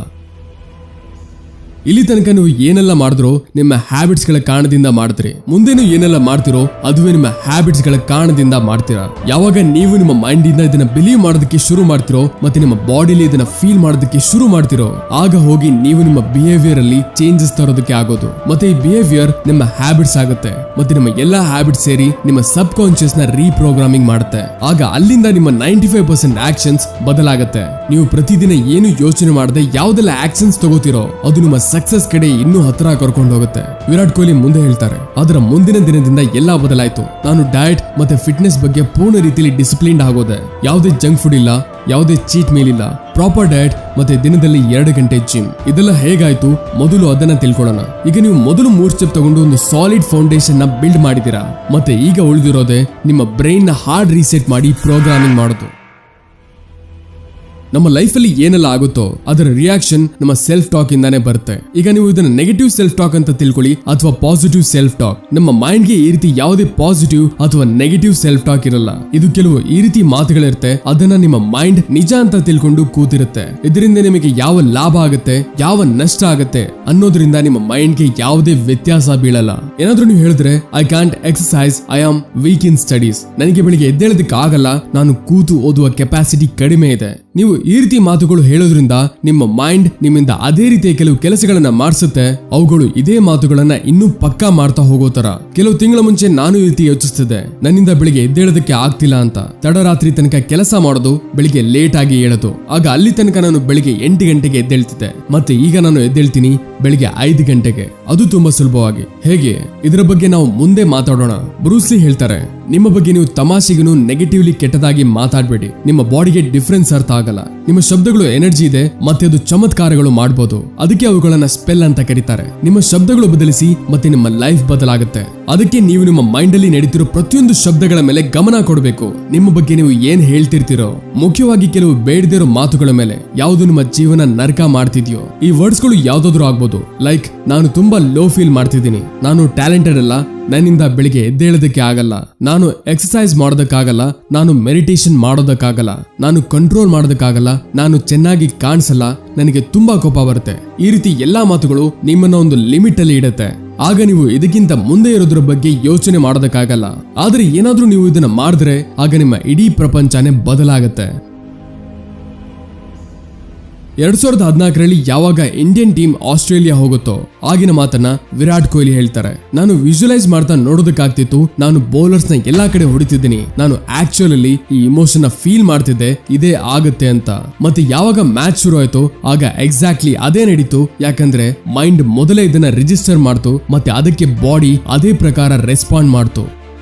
ಇಲ್ಲಿ ತನಕ ನೀವು ಏನೆಲ್ಲ ಮಾಡಿದ್ರೋ ನಿಮ್ಮ ಹ್ಯಾಬಿಟ್ಸ್ ಗಳ ಕಾರಣದಿಂದ ಮಾಡ್ತೀರಿ, ಮುಂದೇನು ಏನೆಲ್ಲ ಮಾಡ್ತಿರೋ ಅದುವೇ ನಿಮ್ಮ ಹ್ಯಾಬಿಟ್ಸ್ ಗಳ ಕಾರಣದಿಂದ ಮಾಡ್ತೀರಾ. ಯಾವಾಗ ನೀವು ನಿಮ್ಮ ಮೈಂಡ್ ಇಂದ ಇದನ್ನ ಬಿಲೀವ್ ಮಾಡೋದಕ್ಕೆ ಶುರು ಮಾಡ್ತಿರೋ ಮತ್ತೆ ನಿಮ್ಮ ಬಾಡಿಲಿ ಇದನ್ನ ಫೀಲ್ ಮಾಡೋದಕ್ಕೆ ಶುರು ಮಾಡ್ತಿರೋ ಆಗ ಹೋಗಿ ನೀವು ನಿಮ್ಮ ಬಿಹೇವಿಯರ್ ಅಲ್ಲಿ ಚೇಂಜಸ್ ತರೋದಕ್ಕೆ ಆಗೋದು. ಮತ್ತೆ ಈ ಬಿಹೇವಿಯರ್ ನಿಮ್ಮ ಹ್ಯಾಬಿಟ್ಸ್ ಆಗುತ್ತೆ, ಮತ್ತೆ ನಿಮ್ಮ ಎಲ್ಲಾ ಹ್ಯಾಬಿಟ್ಸ್ ಸೇರಿ ನಿಮ್ಮ ಸಬ್ ಕಾನ್ಶಿಯಸ್ ನ ರೀಪ್ರೋಗ್ರಾಮಿಂಗ್ ಮಾಡುತ್ತೆ. ಆಗ ಅಲ್ಲಿಂದ ನಿಮ್ಮ 95% ಆಕ್ಷನ್ಸ್ ಬದಲಾಗುತ್ತೆ. ನೀವು ಪ್ರತಿದಿನ ಏನು ಯೋಚನೆ ಮಾಡದೆ ಯಾವ್ದೆಲ್ಲ ಆಕ್ಷನ್ಸ್ ತಗೋತಿರೋ ಅದು ನಿಮ್ಮ ಸಕ್ಸಸ್ ಕಡೆ ಇನ್ನೂ ಹತ್ರ ಕರ್ಕೊಂಡು ಹೋಗುತ್ತೆ. ವಿರಾಟ್ ಕೊಹ್ಲಿ ಮುಂದೆ ಹೇಳ್ತಾರೆ, ಅದರ ಮುಂದಿನ ದಿನದಿಂದ ಎಲ್ಲಾ ಬದಲಾಯ್ತು. ನಾನು ಡಯಟ್ ಮತ್ತೆ ಫಿಟ್ನೆಸ್ ಬಗ್ಗೆ ಪೂರ್ಣ ರೀತಿಯಲ್ಲಿ ಡಿಸಿಪ್ಲಿನ್ಡ್ ಆಗೋದೆ. ಯಾವುದೇ ಜಂಕ್ ಫುಡ್ ಇಲ್ಲ, ಯಾವುದೇ ಚೀಟ್ ಮೀಲ್ ಇಲ್ಲ, ಪ್ರಾಪರ್ ಡಯಟ್ ಮತ್ತೆ ದಿನದಲ್ಲಿ 2 ಗಂಟೆ ಜಿಮ್. ಇದೆಲ್ಲ ಹೇಗಾಯ್ತು ಮೊದಲು ಅದನ್ನ ತಿಳ್ಕೊಳ್ಳೋಣ. ಈಗ ನೀವು ಮೊದಲು 3 ಸ್ಟೆಪ್ ತಗೊಂಡು ಒಂದು ಸಾಲಿಡ್ ಫೌಂಡೇಶನ್ ನ ಬಿಲ್ಡ್ ಮಾಡಿದೀರಾ, ಮತ್ತೆ ಈಗ ಉಳಿದಿರೋದೆ ನಿಮ್ಮ ಬ್ರೈನ್ ನ ಹಾರ್ಡ್ ರೀಸೆಟ್ ಮಾಡಿ ಪ್ರೋಗ್ರಾಮಿಂಗ್ ಮಾಡೋದು. ನಮ್ಮ ಲೈಫಲ್ಲಿ ಏನೆಲ್ಲ ಆಗುತ್ತೋ ಅದರ ರಿಯಾಕ್ಷನ್ ನಮ್ಮ ಸೆಲ್ಫ್ ಟಾಕ್ ಇಂದಾನೆ ಬರುತ್ತೆ. ಈಗ ನೀವು ಇದನ್ನ ನೆಗೆಟಿವ್ ಸೆಲ್ಫ್ ಟಾಕ್ ಅಂತ ತಿಳ್ಕೊಳ್ಳಿ ಅಥವಾ ಪಾಸಿಟಿವ್ ಸೆಲ್ಫ್ ಟಾಕ್. ನಮ್ಮ ಮೈಂಡ್ ಗೆ ಈ ರೀತಿ ಯಾವುದೇ ಪಾಸಿಟಿವ್ ಅಥವಾ ನೆಗೆಟಿವ್ ಸೆಲ್ಫ್ ಟಾಕ್ ಇರಲ್ಲ. ಇದು ಕೆಲವು ಈ ರೀತಿ ಮಾತುಗಳಿರುತ್ತೆ, ಅದನ್ನ ನಿಮ್ಮ ಮೈಂಡ್ ನಿಜ ಅಂತ ತಿಳ್ಕೊಂಡು ಕೂತಿರುತ್ತೆ. ಇದರಿಂದ ನಿಮಗೆ ಯಾವ ಲಾಭ ಆಗುತ್ತೆ, ಯಾವ ನಷ್ಟ ಆಗುತ್ತೆ ಅನ್ನೋದ್ರಿಂದ ನಿಮ್ಮ ಮೈಂಡ್ ಗೆ ಯಾವುದೇ ವ್ಯತ್ಯಾಸ ಬೀಳಲ್ಲ. ಏನಾದ್ರೂ ನೀವು ಹೇಳಿದ್ರೆ I can't exercise, I am weak in studies, ನನಗೆ ಬೆಳಿಗ್ಗೆ ಎದ್ದೇಳೋದಕ್ಕೆ ಆಗಲ್ಲ, ನಾನು ಕೂತು ಓದುವ ಕೆಪಾಸಿಟಿ ಕಡಿಮೆ ಇದೆ, ನೀವು ಈ ರೀತಿ ಮಾತುಗಳು ಹೇಳೋದ್ರಿಂದ ನಿಮ್ಮ ಮೈಂಡ್ ನಿಮ್ಮಿಂದ ಅದೇ ರೀತಿಯ ಕೆಲವು ಕೆಲಸಗಳನ್ನ ಮಾಡಿಸುತ್ತೆ. ಅವುಗಳು ಇದೇ ಮಾತುಗಳನ್ನ ಇನ್ನೂ ಪಕ್ಕಾ ಮಾಡ್ತಾ ಹೋಗೋ ತರ. ಕೆಲವು ತಿಂಗಳ ಮುಂಚೆ ನಾನು ಈ ರೀತಿ ಯೋಚಿಸ್ತಿದ್ದೆ, ನನ್ನಿಂದ ಬೆಳಿಗ್ಗೆ ಎದ್ದೇಳೋದಕ್ಕೆ ಆಗ್ತಿಲ್ಲ ಅಂತ. ತಡರಾತ್ರಿ ತನಕ ಕೆಲಸ ಮಾಡೋದು, ಬೆಳಿಗ್ಗೆ ಲೇಟ್ ಆಗಿ ಹೇಳೋದು. ಆಗ ಅಲ್ಲಿ ತನಕ ನಾನು ಬೆಳಿಗ್ಗೆ 8 ಗಂಟೆಗೆ ಎದ್ದೇಳ್ತಿದ್ದೆ. ಮತ್ತೆ ಈಗ ನಾನು ಎದ್ದೇಳ್ತೀನಿ ಬೆಳಿಗ್ಗೆ 5 ಗಂಟೆಗೆ. ಅದು ತುಂಬಾ ಸುಲಭವಾಗಿ. ಹೇಗೆ? ಇದರ ಬಗ್ಗೆ ನಾವು ಮುಂದೆ ಮಾತಾಡೋಣ. ಬ್ರೂಸ್ ಲೀ ಹೇಳ್ತಾರೆ, ನಿಮ್ಮ ಬಗ್ಗೆ ನೀವು ತಮಾಷೆಗೂ ನೆಗೆಟಿವ್ಲಿ ಕೆಟ್ಟದಾಗಿ ಮಾತಾಡಬೇಡಿ. ನಿಮ್ಮ ಬಾಡಿಗೆ ಡಿಫರೆನ್ಸ್ ಅರ್ಥ ಆಗಲ್ಲ. ನಿಮ್ಮ ಶಬ್ದಗಳು ಎನರ್ಜಿ ಇದೆ ಮತ್ತೆ ಅದು ಚಮತ್ಕಾರಗಳು ಮಾಡಬಹುದು. ಅದಕ್ಕೆ ಅವುಗಳನ್ನ ಸ್ಪೆಲ್ ಅಂತ ಕರೀತಾರೆ. ನಿಮ್ಮ ಶಬ್ದಗಳು ಬದಲಿಸಿ ಮತ್ತೆ ನಿಮ್ಮ ಲೈಫ್ ಬದಲಾಗುತ್ತೆ. ಅದಕ್ಕೆ ನೀವು ನಿಮ್ಮ ಮೈಂಡ್ ಅಲ್ಲಿ ನಡೀತಿರೋ ಪ್ರತಿಯೊಂದು ಶಬ್ದಗಳ ಮೇಲೆ ಗಮನ ಕೊಡಬೇಕು. ನಿಮ್ಮ ಬಗ್ಗೆ ನೀವು ಏನ್ ಹೇಳ್ತಿರ್ತೀರೋ, ಮುಖ್ಯವಾಗಿ ಕೆಲವು ಬೇಡದಿರೋ ಮಾತುಗಳ ಮೇಲೆ. ಯಾವುದು ನಿಮ್ಮ ಜೀವನ ನರಕ ಮಾಡ್ತಿದ್ಯೋ. ಈ ವರ್ಡ್ಸ್ ಗಳು ಯಾವ್ದಾದ್ರು ಆಗ್ಬೋದು. ಲೈಕ್, ನಾನು ತುಂಬಾ ಲೋ ಫೀಲ್ ಮಾಡ್ತಿದ್ದೀನಿ, ನಾನು ಟ್ಯಾಲೆಂಟೆಡ್ ಅಲ್ಲ, ನನ್ನಿಂದ ಬೆಳಿಗ್ಗೆ ಎದ್ದೇಳೋದಕ್ಕೆ ಆಗಲ್ಲ, ನಾನು ಎಕ್ಸರ್ಸೈಸ್ ಮಾಡೋದಕ್ಕಾಗಲ್ಲ, ನಾನು ಮೆಡಿಟೇಷನ್ ಮಾಡೋದಕ್ಕಾಗಲ್ಲ, ನಾನು ಕಂಟ್ರೋಲ್ ಮಾಡೋದಕ್ಕಾಗಲ್ಲ, ನಾನು ಚೆನ್ನಾಗಿ ಕಾಣಿಸಲ್ಲ, ನನಗೆ ತುಂಬಾ ಕೋಪ ಬರುತ್ತೆ. ಈ ರೀತಿ ಎಲ್ಲಾ ಮಾತುಗಳು ನಿಮ್ಮನ್ನ ಒಂದು ಲಿಮಿಟ್ ಅಲ್ಲಿ ಇಡುತ್ತೆ. ಆಗ ನೀವು ಇದಕ್ಕಿಂತ ಮುಂದೆ ಇರೋದ್ರ ಬಗ್ಗೆ ಯೋಚನೆ ಮಾಡೋದಕ್ಕಾಗಲ್ಲ. ಆದ್ರೆ ಏನಾದ್ರೂ ನೀವು ಇದನ್ನ ಮಾಡಿದ್ರೆ ಆಗ ನಿಮ್ಮ ಇಡೀ ಪ್ರಪಂಚನೇ ಬದಲಾಗುತ್ತೆ. 2014ರಲ್ಲಿ ಯಾವಾಗ ಇಂಡಿಯನ್ ಟೀಮ್ ಆಸ್ಟ್ರೇಲಿಯಾ ಹೋಗುತ್ತೋ ಆಗಿನ ಮಾತನ್ನ ವಿರಾಟ್ ಕೊಹ್ಲಿ ಹೇಳ್ತಾರೆ. ನಾನು ವಿಜುವಲೈಸ್ ಮಾಡ್ತಾ ನೋಡೋದಕ್ಕಾಗ್ತಿತ್ತು, ನಾನು ಬೌಲರ್ಸ್ ನ ಎಲ್ಲಾ ಕಡೆ ಹೊಡಿತಿದ್ದೀನಿ, ನಾನು ಆಕ್ಚುಲಿ ಈ ಇಮೋಷನ್ ನ ಫೀಲ್ ಮಾಡ್ತಿದ್ದೆ, ಇದೇ ಆಗುತ್ತೆ ಅಂತ. ಮತ್ತೆ ಯಾವಾಗ ಮ್ಯಾಚ್ ಶುರು ಆಯ್ತು ಆಗ ಎಕ್ಸಾಕ್ಟ್ಲಿ ಅದೇ ನಡೀತು. ಯಾಕಂದ್ರೆ ಮೈಂಡ್ ಮೊದಲೇ ಇದನ್ನ ರಿಜಿಸ್ಟರ್ ಮಾಡ್ತು ಮತ್ತೆ ಅದಕ್ಕೆ ಬಾಡಿ ಅದೇ ಪ್ರಕಾರ ರೆಸ್ಪಾಂಡ್ ಮಾಡ್ತು.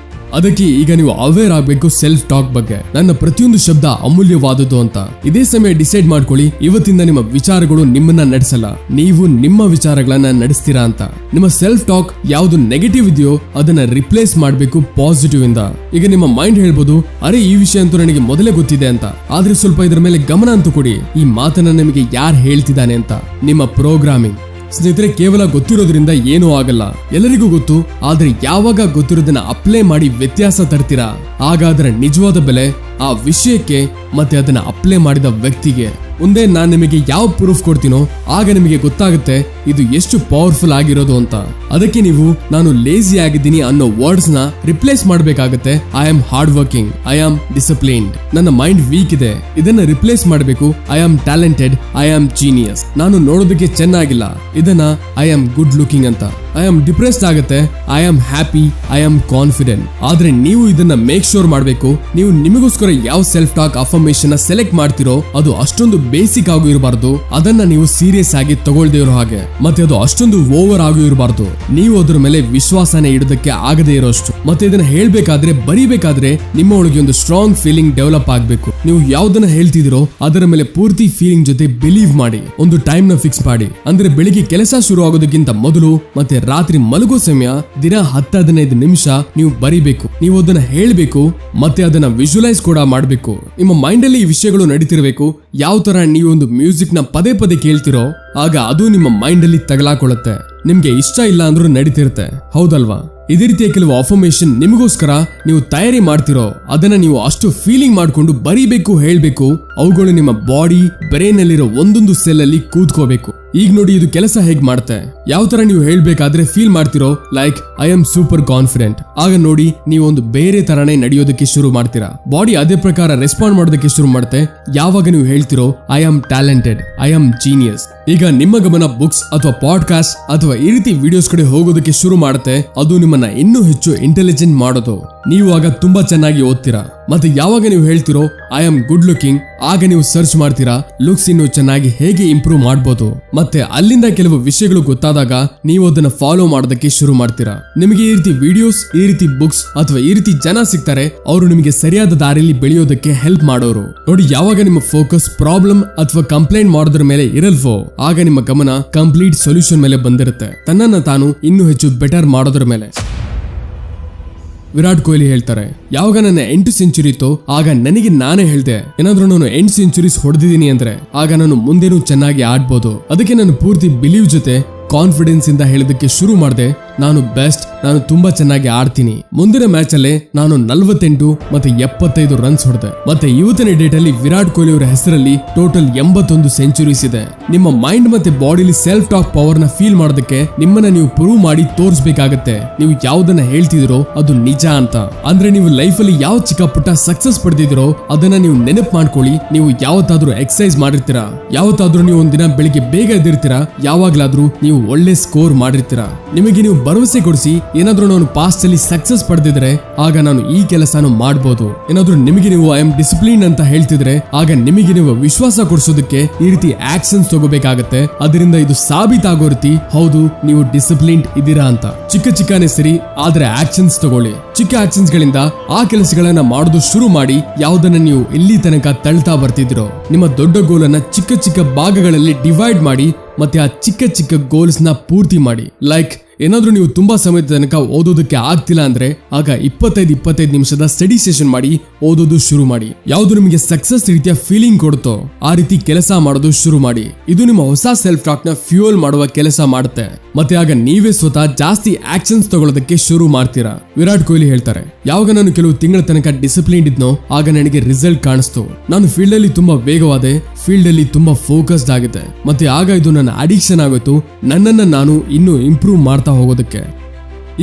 ಅದಕ್ಕೆ ಈಗ ನೀವು ಅವೇರ್ ಆಗ್ಬೇಕು ಸೆಲ್ಫ್ ಟಾಕ್ ಬಗ್ಗೆ. ನನ್ನ ಪ್ರತಿಯೊಂದು ಶಬ್ದ ಅಮೂಲ್ಯವಾದದ್ದು ಅಂತ ಇದೇ ಸಮಯ ಡಿಸೈಡ್ ಮಾಡ್ಕೊಳ್ಳಿ. ಇವತ್ತಿಂದ ನಿಮ್ಮ ವಿಚಾರಗಳು ನಿಮ್ಮನ್ನ ನಡೆಸಲ್ಲ, ನೀವು ನಿಮ್ಮ ವಿಚಾರಗಳನ್ನ ನಡೆಸ್ತೀರಾ ಅಂತ. ನಿಮ್ಮ ಸೆಲ್ಫ್ ಟಾಕ್ ಯಾವ್ದು ನೆಗೆಟಿವ್ ಇದೆಯೋ ಅದನ್ನ ರಿಪ್ಲೇಸ್ ಮಾಡ್ಬೇಕು ಪಾಸಿಟಿವ್ ಇಂದ. ಈಗ ನಿಮ್ಮ ಮೈಂಡ್ ಹೇಳ್ಬೋದು, ಅರೆ ಈ ವಿಷಯ ಅಂತೂ ನನಗೆ ಮೊದಲೇ ಗೊತ್ತಿದೆ ಅಂತ. ಆದ್ರೆ ಸ್ವಲ್ಪ ಇದರ ಮೇಲೆ ಗಮನ ಅಂತೂ ಕೊಡಿ. ಈ ಮಾತನ್ನ ನಿಮಗೆ ಯಾರು ಹೇಳ್ತಿದ್ದಾನೆ ಅಂತ. ನಿಮ್ಮ ಪ್ರೋಗ್ರಾಮಿಂಗ್. ಸ್ನೇಹಿತರೆ, ಕೇವಲ ಗೊತ್ತಿರೋದ್ರಿಂದ ಏನೂ ಆಗಲ್ಲ, ಎಲ್ಲರಿಗೂ ಗೊತ್ತು. ಆದ್ರೆ ಯಾವಾಗ ಗೊತ್ತಿರೋದನ್ನ ಅಪ್ಲೈ ಮಾಡಿ ವ್ಯತ್ಯಾಸ ತರ್ತೀರಾ ಆಗ ಅದರ ನಿಜವಾದ ಬೆಲೆ ಆ ವಿಷಯಕ್ಕೆ ಮತ್ತೆ ಅದನ್ನ ಅಪ್ಲೈ ಮಾಡಿದ ವ್ಯಕ್ತಿಗೆ. ಮುಂದೆ ನಾನು ನಿಮಗೆ ಯಾವ ಪ್ರೂಫ್ ಕೊಡ್ತೀನೋ ಆಗ ನಿಮಗೆ ಗೊತ್ತಾಗುತ್ತೆ ಇದು ಎಷ್ಟು ಪವರ್ಫುಲ್ ಆಗಿರೋದು ಅಂತ. ಅದಕ್ಕೆ ನೀವು ನಾನು ಲೇಜಿ ಆಗಿದ್ದೀನಿ ಅನ್ನೋ ವರ್ಡ್ಸ್ ನ ರಿಪ್ಲೇಸ್ ಮಾಡಬೇಕಾಗುತ್ತೆ. I am hard working, I am disciplined, ನನ್ನ ಮೈಂಡ್ ವೀಕ್ ಇದೆ, ಇದನ್ನ ರಿಪ್ಲೇಸ್ ಮಾಡಬೇಕು. I am talented, I am genius, ನಾನು ನೋಡೋದಕ್ಕೆ ಚೆನ್ನಾಗಿಲ್ಲ, ಇದನ್ನ ಐ ಆಮ್ ಗುಡ್ ಲುಕಿಂಗ್ ಅಂತ. ಐ ಆಮ್ ಡಿಪ್ರೆಸ್ಡ್ ಆಗುತ್ತೆ, I am happy, I am confident. ಆದ್ರೆ ನೀವು ಇದನ್ನ ಮೇಕ್ ಶೋರ್ ಮಾಡಬೇಕು. ನೀವು ನಿಮಗೋಸ್ಕರ ಯಾವ ಸೆಲ್ಫ್ ಟಾಕ್ ಅಫರ್ಮೇಷನ್ ಸೆಲೆಕ್ಟ್ ಮಾಡ್ತಿರೋ ಅದು ಅಷ್ಟೊಂದು ಬೇಸಿಕ್ ಆಗೂ ಇರಬಾರ್ದು, ಅದನ್ನ ನೀವು ಸೀರಿಯಸ್ ಆಗಿ ತಗೊಳ್ದೇ ಇರೋ ಹಾಗೆ. ಮತ್ತೆ ಅದು ಅಷ್ಟೊಂದು ಓವರ್ ಆಗೂ ಇರಬಾರ್ದು, ನೀವು ಅದ್ರ ಮೇಲೆ ವಿಶ್ವಾಸನೆ ಇಡೋದಕ್ಕೆ ಆಗದೆ ಇರೋಷ್ಟು. ಮತ್ತೆ ಇದನ್ನ ಹೇಳ್ಬೇಕಾದ್ರೆ ಬರೀಬೇಕಾದ್ರೆ ನಿಮ್ಮ ಒಳಗೆ ಒಂದು ಸ್ಟ್ರಾಂಗ್ ಫೀಲಿಂಗ್ ಡೆವಲಪ್ ಆಗ್ಬೇಕು. ನೀವು ಯಾವ್ದನ್ನ ಹೇಳ್ತಿದಿರೋ ಅದರ ಮೇಲೆ ಪೂರ್ತಿ ಫೀಲಿಂಗ್ ಜೊತೆ ಬಿಲೀವ್ ಮಾಡಿ. ಒಂದು ಟೈಮ್ ನ ಫಿಕ್ಸ್ ಮಾಡಿ. ಅಂದ್ರೆ ಬೆಳಿಗ್ಗೆ ಕೆಲಸ ಶುರು ಆಗೋದಕ್ಕಿಂತ ಮೊದಲು ಮತ್ತೆ ರಾತ್ರಿ ಮಲಗೋ ಸಮಯ ದಿನ 10-15 ನಿಮಿಷ ನೀವು ಬರೀಬೇಕು. ನೀವು ಅದನ್ನ ಹೇಳ್ಬೇಕು ಮತ್ತೆ ಅದನ್ನ ವಿಜುವಲೈಸ್ ಕೂಡ ಮಾಡ್ಬೇಕು. ನಿಮ್ಮ ಮೈಂಡ್ ಅಲ್ಲಿ ಈ ವಿಷಯಗಳು ನಡೀತಿರ್ಬೇಕು. ಯಾವ ತರ ನೀವು ಒಂದು ಮ್ಯೂಸಿಕ್ ನ ಪದೇ ಪದೇ ಕೇಳ್ತಿರೋ ಆಗ ಅದು ನಿಮ್ಮ ಮೈಂಡ್ ಅಲ್ಲಿ ತಗಲಾಕೊಳ್ಳುತ್ತೆ. ನಿಮ್ಗೆ ಇಷ್ಟ ಇಲ್ಲ ಅಂದ್ರೂ ನಡೀತಿರುತ್ತೆ, ಹೌದಲ್ವಾ? ಇದೇ ರೀತಿಯ ಕೆಲವು ಅಫರ್ಮೇಷನ್ ನಿಮಗೋಸ್ಕರ ನೀವು ತಯಾರಿ ಮಾಡ್ತಿರೋ ಅದನ್ನ ನೀವು ಅಷ್ಟು ಫೀಲಿಂಗ್ ಮಾಡ್ಕೊಂಡು ಬರೀಬೇಕು, ಹೇಳ್ಬೇಕು. ಅವುಗಳು ನಿಮ್ಮ ಬಾಡಿ ಬ್ರೈನ್ ಅಲ್ಲಿರೋ ಒಂದೊಂದು ಸೆಲ್ ಅಲ್ಲಿ ಕೂತ್ಕೋಬೇಕು. ಈಗ ನೋಡಿ ಇದು ಕೆಲಸ ಹೇಗ್ ಮಾಡುತ್ತೆ. ಯಾವ ತರ ನೀವು ಹೇಳ್ಬೇಕಾದ್ರೆ ಫೀಲ್ ಮಾಡ್ತಿರೋ like I am super confident, ಆಗ ನೋಡಿ ನೀವು ಒಂದು ಬೇರೆ ತರನೇ ನಡೆಯೋದಕ್ಕೆ ಶುರು ಮಾಡ್ತೀರಾ. ಬಾಡಿ ಅದೇ ಪ್ರಕಾರ ರೆಸ್ಪಾಂಡ್ ಮಾಡೋದಕ್ಕೆ ಶುರು ಮಾಡುತ್ತೆ. ಯಾವಾಗ ನೀವು ಹೇಳ್ತಿರೋ I am talented, I am genius, ಈಗ ನಿಮ್ಮ ಗಮನ ಬುಕ್ಸ್ ಅಥವಾ ಪಾಡ್ಕಾಸ್ಟ್ ಅಥವಾ ಈ ರೀತಿ ವಿಡಿಯೋಸ್ ಕಡೆ ಹೋಗೋದಕ್ಕೆ ಶುರು ಮಾಡುತ್ತೆ. ಅದು ನಿಮ್ಮನ್ನ ಇನ್ನೂ ಹೆಚ್ಚು ಇಂಟೆಲಿಜೆಂಟ್ ಮಾಡೋದು. ನೀವು ಆಗ ತುಂಬಾ ಚೆನ್ನಾಗಿ ಓದ್ತೀರಾ. ಮತ್ತೆ ಯಾವಾಗ ನೀವು ಹೇಳ್ತಿರೋ ಐ ಆಮ್ ಗುಡ್ ಲುಕಿಂಗ್, ಆಗ ನೀವು ಸರ್ಚ್ ಮಾಡ್ತೀರಾ ಲುಕ್ಸ್ ಇನ್ನು ಚೆನ್ನಾಗಿ ಹೇಗೆ ಇಂಪ್ರೂವ್ ಮಾಡಬಹುದು. ಮತ್ತೆ ಅಲ್ಲಿಂದ ಕೆಲವು ವಿಷಯಗಳು ಗೊತ್ತಾದಾಗ ನೀವು ಅದನ್ನ ಫಾಲೋ ಮಾಡೋದಕ್ಕೆ ಶುರು ಮಾಡ್ತೀರಾ. ನಿಮಗೆ ಈ ರೀತಿ ವಿಡಿಯೋಸ್, ಈ ರೀತಿ ಬುಕ್ಸ್ ಅಥವಾ ಈ ರೀತಿ ಜನ ಸಿಗ್ತಾರೆ, ಅವರು ನಿಮಗೆ ಸರಿಯಾದ ದಾರಿಯಲ್ಲಿ ಬೆಳೆಯೋದಕ್ಕೆ ಹೆಲ್ಪ್ ಮಾಡೋರು. ನೋಡಿ, ಯಾವಾಗ ನಿಮ್ಮ ಫೋಕಸ್ ಪ್ರಾಬ್ಲಮ್ ಅಥವಾ ಕಂಪ್ಲೇಂಟ್ ಮಾಡೋದ್ರ ಮೇಲೆ ಇರಲ್ವೋ ಆಗ ನಿಮ್ಮ ಗಮನ ಕಂಪ್ಲೀಟ್ ಸೊಲ್ಯೂಷನ್ ಮೇಲೆ ಬಂದಿರುತ್ತೆ, ತನ್ನನ್ನ ತಾನು ಇನ್ನೂ ಹೆಚ್ಚು ಬೆಟರ್ ಮಾಡೋದ್ರ ಮೇಲೆ. ವಿರಾಟ್ ಕೊಹ್ಲಿ ಹೇಳ್ತಾರೆ, ಯಾವಾಗ ನನ್ನ 8 ಸೆಂಚುರಿ ಇತ್ತು ಆಗ ನನಗೆ ನಾನೇ ಹೇಳ್ದೆ, ಏನಾದ್ರೂ ನಾನು 8 ಸೆಂಚುರೀಸ್ ಹೊಡೆದಿದ್ದೀನಿ ಅಂದ್ರೆ ಆಗ ನಾನು ಮುಂದೇನೂ ಚೆನ್ನಾಗಿ ಆಡ್ಬೋದು. ಅದಕ್ಕೆ ನಾನು ಪೂರ್ತಿ ಬಿಲೀವ್ ಜೊತೆ ಕಾನ್ಫಿಡೆನ್ಸ್ ಇಂದ ಹೇಳೋದಕ್ಕೆ ಶುರು ಮಾಡಿದೆ, ನಾನು ಬೆಸ್ಟ್, ನಾನು ತುಂಬಾ ಚೆನ್ನಾಗಿ ಆಡ್ತೀನಿ. ಮುಂದಿನ ಮ್ಯಾಚ್ ಅಲ್ಲೇ ನಾನು 48 ಮತ್ತೆ 75 ರನ್ಸ್ ಹೊಡೆದೆ. ಮತ್ತೆ ಇವತ್ತಿನ ಡೇಟ್ ಅಲ್ಲಿ ವಿರಾಟ್ ಕೊಹ್ಲಿ ಅವರ ಹೆಸರಲ್ಲಿ ಟೋಟಲ್ 81 ಸೆಂಚುರೀಸ್ ಇದೆ. ನಿಮ್ಮ ಮೈಂಡ್ ಮತ್ತೆ ಬಾಡಿಲಿ ಸೆಲ್ಫ್ ಟಾಕ್ ಪವರ್ ನ ಫೀಲ್ ಮಾಡೋದಕ್ಕೆ ನಿಮ್ಮನ್ನ ನೀವು ಪ್ರೂವ್ ಮಾಡಿ ತೋರಿಸಬೇಕಾಗತ್ತೆ. ನೀವು ಯಾವ್ದನ್ನ ಹೇಳ್ತಿದಿರೋ ಅದು ನಿಜ ಅಂತ. ಅಂದ್ರೆ ನೀವು ಲೈಫ್ ಅಲ್ಲಿ ಯಾವ ಚಿಕ್ಕ ಪುಟ್ಟ ಸಕ್ಸಸ್ ಪಡೆದಿದಿರೋ ಅದನ್ನ ನೀವು ನೆನಪು ಮಾಡ್ಕೊಳ್ಳಿ. ನೀವು ಯಾವತ್ತಾದ್ರೂ ಎಕ್ಸರ್ಸೈಸ್ ಮಾಡಿರ್ತೀರಾ, ಯಾವತ್ತಾದ್ರೂ ನೀವು ಒಂದಿನ ಬೆಳಿಗ್ಗೆ ಬೇಗ ಎದ್ದಿರ್ತೀರಾ, ಯಾವಾಗ್ಲಾದ್ರೂ ನೀವು ಒಳ್ಳೆ ಸ್ಕೋರ್ ಮಾಡಿರ್ತೀರಾ. ನಿಮಗೆ ನೀವು ಭರವಸೆ ಕೊಡಿಸಿ ಏನಾದ್ರೂ ನಾನು ಪಾಸ್ಟ್ ಅಲ್ಲಿ ಸಕ್ಸಸ್ ಪಡೆದಿದ್ರೆ ಆಗ ನಾನು ಈ ಕೆಲಸನ ಮಾಡಬಹುದು. ಏನಾದ್ರೂ ನಿಮಗೆ ನೀವು ಐ ಆಮ್ ಡಿಸಿಪ್ಲಿನ್ ಅಂತ ಹೇಳ್ತಿದ್ರೆ ಆಗ ನಿಮಗೆ ನೀವು ವಿಶ್ವಾಸ ಕೊಡಿಸೋದಕ್ಕೆ ಈ ರೀತಿ ಆಕ್ಷನ್ಸ್ ತಗೋಬೇಕಾಗತ್ತೆ. ಅದರಿಂದ ಇದು ಸಾಬೀತಾಗೋ ರೀತಿ ಹೌದು ನೀವು ಡಿಸಿಪ್ಲಿನ್ ಇದ್ದೀರಾ ಅಂತ. ಚಿಕ್ಕ ಚಿಕ್ಕನೇ ಸರಿ, ಆದ್ರೆ ಆಕ್ಷನ್ಸ್ ತಗೊಳ್ಳಿ. ಚಿಕ್ಕ ಆಕ್ಷನ್ಸ್ ಗಳಿಂದ ಆ ಕೆಲಸಗಳನ್ನ ಮಾಡೋದು ಶುರು ಮಾಡಿ. ಯಾವ್ದನ್ನ ನೀವು ಇಲ್ಲಿ ತನಕ ತಳ್ತಾ ಬರ್ತಿದ್ರೋ ನಿಮ್ಮ ದೊಡ್ಡ ಗೋಲ್ ಅನ್ನ ಚಿಕ್ಕ ಚಿಕ್ಕ ಭಾಗಗಳಲ್ಲಿ ಡಿವೈಡ್ ಮಾಡಿ ಮತ್ತೆ ಆ ಚಿಕ್ಕ ಚಿಕ್ಕ ಗೋಲ್ಸ್ ನ ಪೂರ್ತಿ ಮಾಡಿ. ಲೈಕ್ ಏನಾದ್ರೂ ನೀವು ತುಂಬಾ ಸಮಯದ ತನಕ ಓದೋದಕ್ಕೆ ಆಗ್ತಿಲ್ಲ ಅಂದ್ರೆ ಆಗ 25 ನಿಮಿಷದ ಸ್ಟಡಿ ಸೆಷನ್ ಮಾಡಿ ಓದೋದು ಶುರು ಮಾಡಿ. ಯಾವ್ದು ನಿಮಗೆ ಸಕ್ಸಸ್ ರೀತಿಯ ಫೀಲಿಂಗ್ ಕೊಡುತ್ತೋ ಆ ರೀತಿ ಕೆಲಸ ಮಾಡೋದು ಶುರು ಮಾಡಿ. ಇದು ನಿಮ್ಮ ಹೊಸ ಸೆಲ್ಫ್ ಟಾಕ್ ನ ಫ್ಯೂಯಲ್ ಮಾಡುವ ಕೆಲಸ ಮಾಡುತ್ತೆ. ಮತ್ತೆ ಆಗ ನೀವೇ ಸ್ವತಃ ಜಾಸ್ತಿ ಆಕ್ಷನ್ಸ್ ತಗೊಳ್ಳೋದಕ್ಕೆ ಶುರು ಮಾಡ್ತೀರಾ. ವಿರಾಟ್ ಕೊಹ್ಲಿ ಹೇಳ್ತಾರೆ, ಯಾವಾಗ ನಾನು ಕೆಲವು ತಿಂಗಳ ತನಕ ಡಿಸಿಪ್ಲಿನ್ ಇದ್ನೋ ಆಗ ನನಗೆ ರಿಸಲ್ಟ್ ಕಾಣಿಸ್ತು. ನಾನು ಫೀಲ್ಡ್ ಅಲ್ಲಿ ತುಂಬಾ ವೇಗವಾದೆ, ಫೀಲ್ಡ್ ಅಲ್ಲಿ ತುಂಬಾ ಫೋಕಸ್ಡ್ ಆಗುತ್ತೆ. ಮತ್ತೆ ಆಗ ಇದು ನನ್ನ ಅಡಿಕ್ಷನ್ ಆಗೋಯ್ತು, ನನ್ನನ್ನ ನಾನು ಇನ್ನೂ ಇಂಪ್ರೂವ್ ಮಾಡ್ತಾ ಹೋಗೋದಕ್ಕೆ.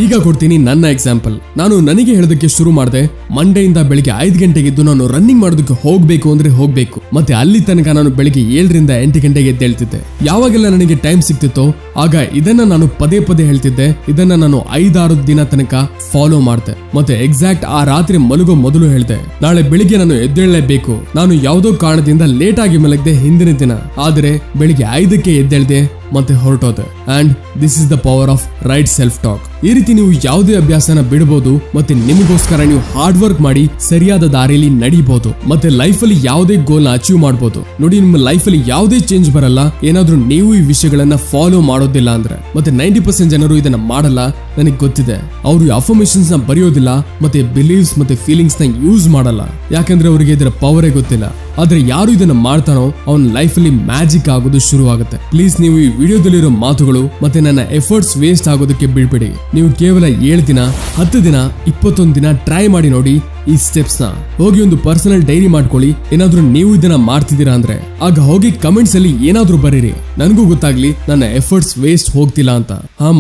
ಈಗ ಕೊಡ್ತೀನಿ ನನ್ನ ಎಕ್ಸಾಂಪಲ್. ನಾನು ನನಗೆ ಹೇಳೋದಕ್ಕೆ ಶುರು ಮಾಡಿದೆ. ಮಂಡೆಯಿಂದ ಬೆಳಿಗ್ಗೆ 5 ಗಂಟೆಗೆ ಎದ್ದು ನಾನು ರನ್ನಿಂಗ್ ಮಾಡೋದಕ್ಕೆ ಹೋಗ್ಬೇಕು ಅಂದ್ರೆ ಹೋಗ್ಬೇಕು. ಮತ್ತೆ ಅಲ್ಲಿ ತನಕ ನಾನು ಬೆಳಿಗ್ಗೆ 7 ರಿಂದ 8 ಗಂಟೆಗೆ ಎದ್ದೇಳ್ತಿದ್ದೆ. ಯಾವಾಗೆಲ್ಲ ನನಗೆ ಟೈಮ್ ಸಿಕ್ತಿತ್ತೋ ಆಗ ಇದನ್ನ ನಾನು ಪದೇ ಪದೇ ಹೇಳ್ತಿದ್ದೆ. ಇದನ್ನ ನಾನು 5-6 ದಿನ ತನಕ ಫಾಲೋ ಮಾಡ್ದೆ. ಮತ್ತೆ ಎಕ್ಸಾಕ್ಟ್ ಆ ರಾತ್ರಿ ಮಲಗೋ ಮೊದಲು ಹೇಳ್ದೆ, ನಾಳೆ ಬೆಳಿಗ್ಗೆ ನಾನು ಎದ್ದೇಳಲೇಬೇಕು. ನಾನು ಯಾವುದೋ ಕಾರಣದಿಂದ ಲೇಟ್ ಆಗಿ ಮಲಗದೆ ಹಿಂದಿನ ದಿನ, ಆದ್ರೆ ಬೆಳಿಗ್ಗೆ 5ಕ್ಕೆ ಎದ್ದೇಳ್ದೆ ಮತ್ತೆ ಹೊರಟೋದೆ. And this is the power of right self talk. ಈ ರೀತಿ ನೀವು ಯಾವುದೇ ಅಭ್ಯಾಸನ ಬಿಡಬಹುದು ಮತ್ತೆ ನಿಮಗೋಸ್ಕರ ನೀವು ಹಾರ್ಡ್ ವರ್ಕ್ ಮಾಡಿ ಸರಿಯಾದ ದಾರಿಯಲ್ಲಿ ನಡೀಬಹುದು. ಮತ್ತೆ ಲೈಫ್ ಅಲ್ಲಿ ಯಾವುದೇ ಗೋಲ್ ನ ಅಚೀವ್ ಮಾಡಬಹುದು. ನೋಡಿ, ನಿಮ್ಮ ಲೈಫ್ ಅಲ್ಲಿ ಯಾವುದೇ ಚೇಂಜ್ ಬರಲ್ಲ ಏನಾದ್ರೂ ನೀವು ಈ ವಿಷಯಗಳನ್ನ ಫಾಲೋ ಮಾಡೋದಿಲ್ಲ ಅಂದ್ರೆ. ಮತ್ತೆ 90% ಜನರು ಇದನ್ನ ಮಾಡಲ್ಲ, ನನಗೆ ಗೊತ್ತಿದೆ. ಅವರು ಅಫರ್ಮೇಷನ್ಸ್ ನ ಬರೆಯೋದಿಲ್ಲ ಮತ್ತೆ ಬಿಲೀವ್ಸ್ ಮತ್ತೆ ಫೀಲಿಂಗ್ಸ್ ನ ಯೂಸ್ ಮಾಡಲ್ಲ, ಯಾಕಂದ್ರೆ ಅವರಿಗೆ ಇದರ ಪವರೇ ಗೊತ್ತಿಲ್ಲ. ಆದ್ರೆ ಯಾರು ಇದನ್ನ ಮಾಡ್ತಾನೋ ಅವನ ಲೈಫ್ ಅಲ್ಲಿ ಮ್ಯಾಜಿಕ್ ಆಗೋದು ಶುರು ಆಗುತ್ತೆ. ಪ್ಲೀಸ್ ನೀವು ಈ ವಿಡಿಯೋದಲ್ಲಿರೋ ಮಾತುಗಳು ಮತ್ತೆ ನನ್ನ ಎಫರ್ಟ್ಸ್ ವೇಸ್ಟ್ ಆಗೋದಕ್ಕೆ ಬಿಡ್ಬೇಡಿ. ನೀವು ಕೇವಲ 7 ದಿನ, 10 ದಿನ, 21 ದಿನ ಟ್ರೈ ಮಾಡಿ ನೋಡಿ. ಈ ಸ್ಟೆಪ್ಸ್ ನ ಹೋಗಿ ಒಂದು ಪರ್ಸನಲ್ ಡೈರಿ ಮಾಡ್ಕೊಳ್ಳಿ. ಏನಾದ್ರೂ ನೀವು ಇದನ್ನ ಮಾಡ್ತಿದ್ದೀರಾ ಅಂದ್ರೆ ಆಗ ಹೋಗಿ ಕಮೆಂಟ್ಸ್ ಅಲ್ಲಿ ಏನಾದ್ರೂ ಬರೀರಿ, ನನಗೂ ಗೊತ್ತಾಗ್ಲಿ ನನ್ನ ಎಫರ್ಟ್ಸ್ ವೇಸ್ಟ್ ಹೋಗ್ತಿಲ್ಲ ಅಂತ.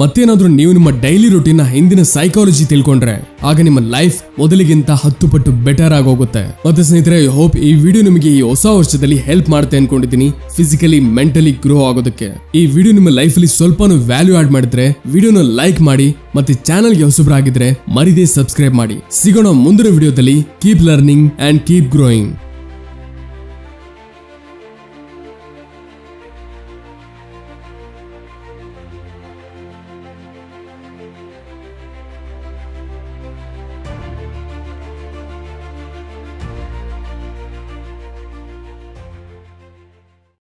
ಮತ್ತೇನಾದ್ರೂ ನೀವು ನಿಮ್ಮ ಡೈಲಿ ರೂಟೀನ್ ಹಿಂದಿನ ಸೈಕಾಲಜಿ ತಿಳ್ಕೊಂಡ್ರೆ ಆಗ ನಿಮ್ಮ ಲೈಫ್ ಮೊದಲಿಗಿಂತ 10 ಪಟ್ಟು ಬೆಟರ್ ಆಗೋಗುತ್ತೆ. ಮತ್ತೆ ಸ್ನೇಹಿತರೆ, ಐ ಹೋಪ್ ಈ ವಿಡಿಯೋ ನಿಮಗೆ ಈ ಹೊಸ ವರ್ಷದಲ್ಲಿ ಹೆಲ್ಪ್ ಮಾಡುತ್ತೆ ಅನ್ಕೊಂಡಿದ್ದೀನಿ, ಫಿಸಿಕಲಿ ಮೆಂಟಲಿ ಗ್ರೋ ಆಗೋದಕ್ಕೆ. ಈ ವಿಡಿಯೋ ನಿಮ್ಮ ಲೈಫ್ ಅಲ್ಲಿ ಸ್ವಲ್ಪನೂ ವ್ಯಾಲ್ಯೂ ಆಡ್ ಮಾಡಿದ್ರೆ ವಿಡಿಯೋನ ಲೈಕ್ ಮಾಡಿ ಮತ್ತೆ ಚಾನಲ್ಗೆ ಹೊಸಬರಾಗಿದ್ರೆ ಮರಿದೇ ಸಬ್ಸ್ಕ್ರೈಬ್ ಮಾಡಿ. ಸಿಗೋಣ ಮುಂದಿನ ವಿಡಿಯೋದಲ್ಲಿ. Keep learning and keep growing.